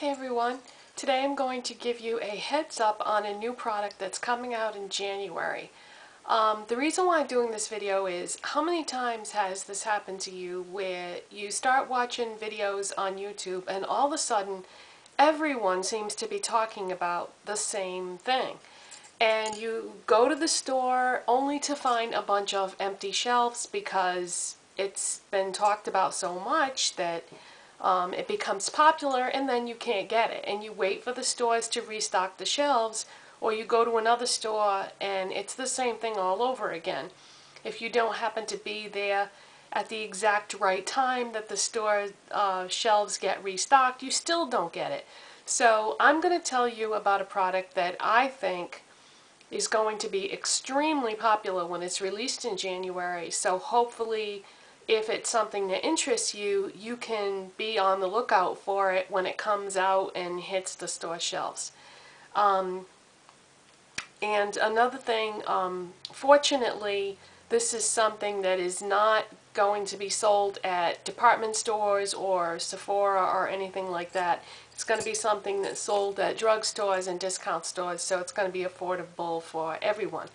Hey everyone, today I'm going to give you a heads up on a new product that's coming out in January. The reason why I'm doing this video is, how many times has this happened to you where you start watching videos on YouTube and all of a sudden everyone seems to be talking about the same thing? And you go to the store only to find a bunch of empty shelves because it's been talked about so much that it becomes popular, and then you can't get it. And you wait for the stores to restock the shelves, or you go to another store and it's the same thing all over again. If you don't happen to be there at the exact right time that the store shelves get restocked, you still don't get it. So I'm going to tell you about a product that I think is going to be extremely popular when it's released in January. So hopefully, if it's something that interests you, you can be on the lookout for it when it comes out and hits the store shelves. And another thing, fortunately, this is something that is not going to be sold at department stores or Sephora or anything like that. It's going to be something that's sold at drugstores and discount stores, so it's going to be affordable for everyone.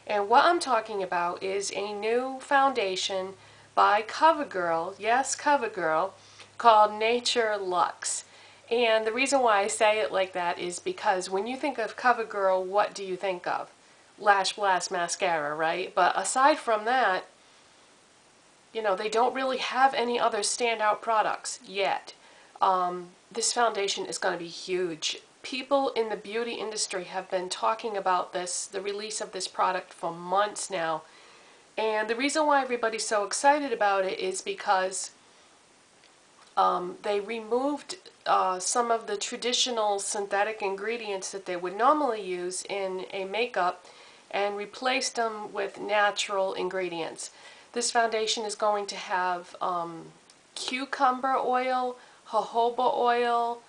And what I'm talking about is a new foundation by CoverGirl, yes, CoverGirl, called Nature Luxe. And the reason why I say it like that is because when you think of CoverGirl, what do you think of? Lash Blast Mascara, right? But aside from that, you know, they don't really have any other standout products yet. This foundation is going to be huge. People in the beauty industry have been talking about this, the release of this product, for months now. And the reason why everybody's so excited about it is because they removed some of the traditional synthetic ingredients that they would normally use in a makeup and replaced them with natural ingredients. This foundation is going to have cucumber oil, jojoba oil,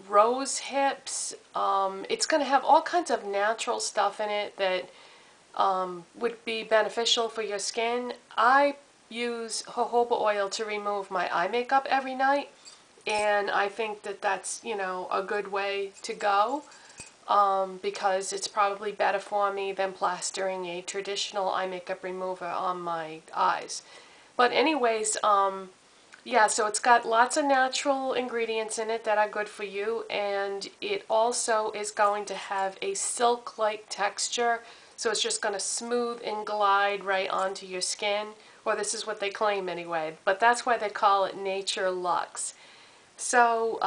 rose hips. It's going to have all kinds of natural stuff in it that would be beneficial for your skin. I use jojoba oil to remove my eye makeup every night, and I think that that's, you know, a good way to go, because it's probably better for me than plastering a traditional eye makeup remover on my eyes. But anyways, yeah, so it's got lots of natural ingredients in it that are good for you, and it also is going to have a silk-like texture. So it's just going to smooth and glide right onto your skin, or this is what they claim anyway. But that's why they call it Nature Luxe. So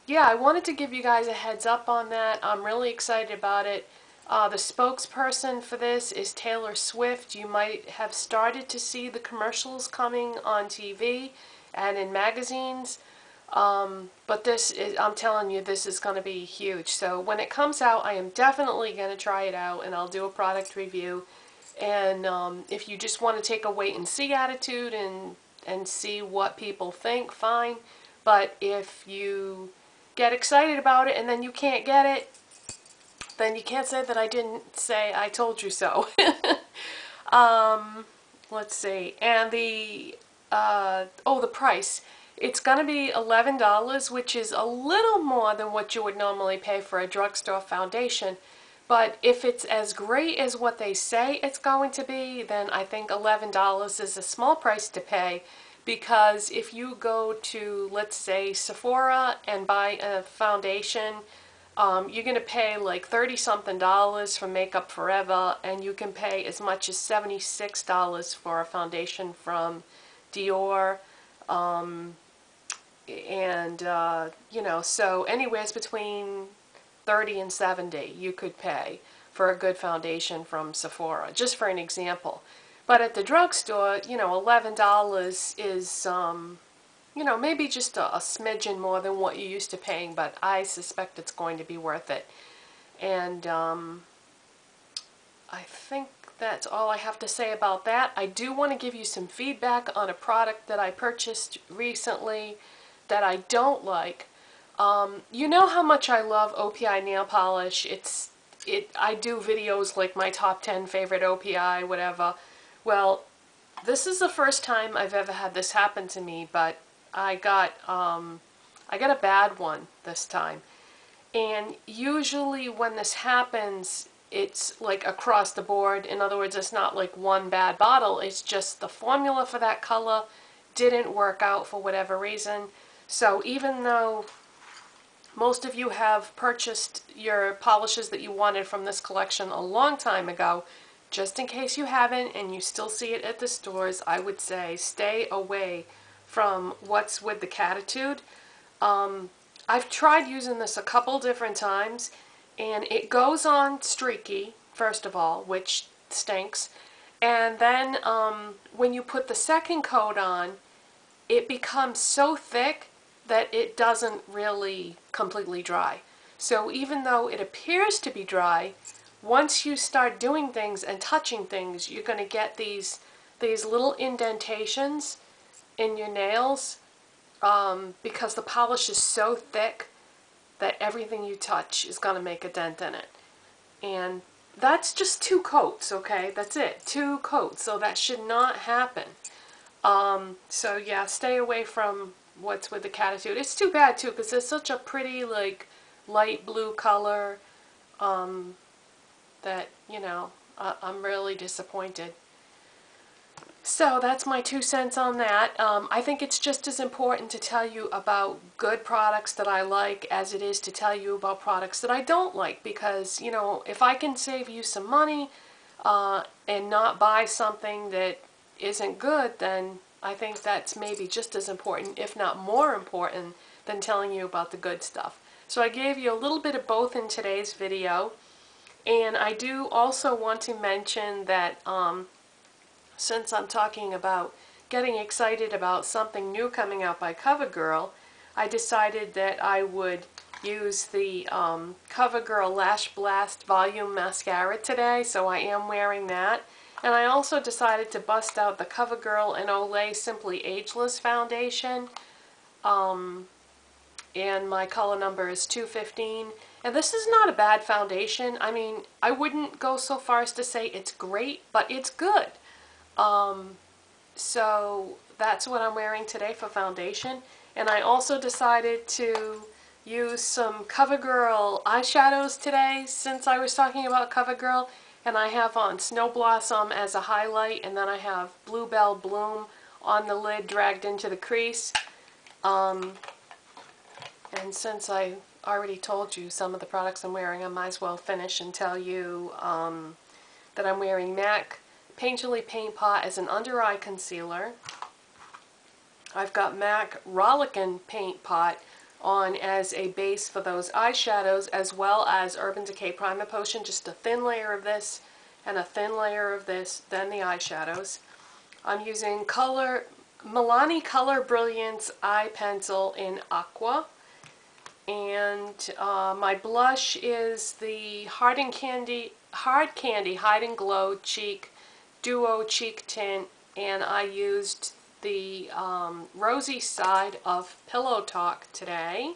yeah, I wanted to give you guys a heads up on that. I'm really excited about it. The spokesperson for this is Taylor Swift. You might have started to see the commercials coming on TV and in magazines. But this is, I'm telling you, this is going to be huge. So when it comes out, I am definitely going to try it out, and I'll do a product review. And if you just want to take a wait and see attitude and see what people think, fine. But if you get excited about it and then you can't get it, then you can't say that I didn't say I told you so. Let's see. And the price. It's going to be $11, which is a little more than what you would normally pay for a drugstore foundation. But if it's as great as what they say it's going to be, then I think $11 is a small price to pay. Because if you go to, let's say, Sephora and buy a foundation, you're going to pay like $30-something for Makeup Forever, and you can pay as much as $76 for a foundation from Dior. You know, so anywhere's between 30 and 70 you could pay for a good foundation from Sephora, just for an example. But at the drugstore, you know, $11 is, you know, maybe just a smidgen more than what you're used to paying, but I suspect it's going to be worth it. And I think that's all I have to say about that. I do want to give you some feedback on a product that I purchased recently that I don't like. You know how much I love OPI nail polish. I do videos like my top 10 favorite OPI, whatever. Well, this is the first time I've ever had this happen to me, but I got I got a bad one this time. And usually when this happens, it's like across the board. In other words, it's not like one bad bottle. It's just the formula for that color didn't work out for whatever reason. So even though most of you have purchased your polishes that you wanted from this collection a long time ago, just in case you haven't and you still see it at the stores, I would say stay away from what's with the Catitude. I've tried using this a couple different times, and it goes on streaky, first of all, which stinks. And then when you put the second coat on, it becomes so thick that it doesn't really completely dry. So even though it appears to be dry, once you start doing things and touching things, you're going to get these little indentations in your nails because the polish is so thick that everything you touch is going to make a dent in it. And that's just 2 coats, okay? That's it, 2 coats, so that should not happen. So yeah, stay away from what's with the Catitude. It's too bad too, because it's such a pretty, like, light blue color that, you know, I'm really disappointed. So that's my 2 cents on that. I think it's just as important to tell you about good products that I like as it is to tell you about products that I don't like, because, you know, if I can save you some money and not buy something that isn't good, then I think that's maybe just as important, if not more important, than telling you about the good stuff. So I gave you a little bit of both in today's video, and I do also want to mention that since I'm talking about getting excited about something new coming out by CoverGirl, I decided that I would use the CoverGirl Lash Blast Volume Mascara today, so I am wearing that. And I also decided to bust out the CoverGirl and Olay Simply Ageless Foundation. And my color number is 215. And this is not a bad foundation. I mean, I wouldn't go so far as to say it's great, but it's good. So that's what I'm wearing today for foundation. And I also decided to use some CoverGirl eyeshadows today, since I was talking about CoverGirl. And I have on Snow Blossom as a highlight, and then I have Bluebell Bloom on the lid dragged into the crease. And since I already told you some of the products I'm wearing, I might as well finish and tell you that I'm wearing MAC Painterly Paint Pot as an under eye concealer. I've got MAC Rollickin Paint Pot on as a base for those eyeshadows, as well as Urban Decay Primer Potion, just a thin layer of this and a thin layer of this, then the eyeshadows. I'm using Milani Color Brilliance Eye Pencil in Aqua, and my blush is the Hard Candy Hide and Glow Cheek Duo Cheek Tint, and I used the rosy side of Pillow Talk today.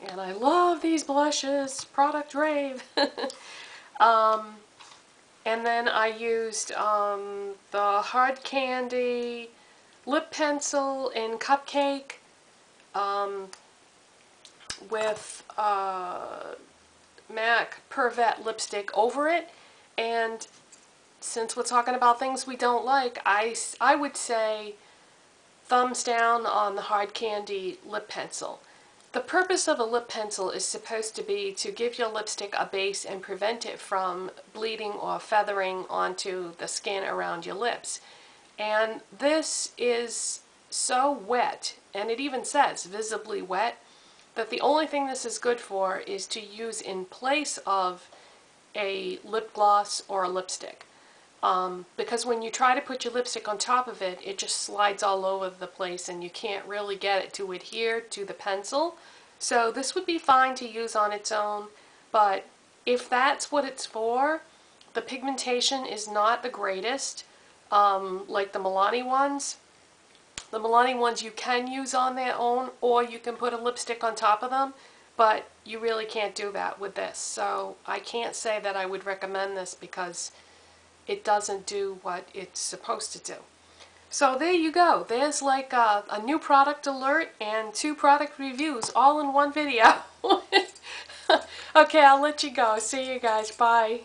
And I love these blushes, product rave. And then I used the Hard Candy lip pencil in Cupcake with MAC Pervette lipstick over it. And since we're talking about things we don't like, I would say thumbs down on the Hard Candy lip pencil. The purpose of a lip pencil is supposed to be to give your lipstick a base and prevent it from bleeding or feathering onto the skin around your lips. And this is so wet, and it even says visibly wet, that the only thing this is good for is to use in place of a lip gloss or a lipstick. Because when you try to put your lipstick on top of it, it just slides all over the place and you can't really get it to adhere to the pencil. So this would be fine to use on its own, but if that's what it's for, the pigmentation is not the greatest, like the Milani ones. The Milani ones you can use on their own, or you can put a lipstick on top of them, but you really can't do that with this. So I can't say that I would recommend this because it doesn't do what it's supposed to do. So there you go. There's like a new product alert and 2 product reviews all in one video. Okay, I'll let you go. See you guys. Bye.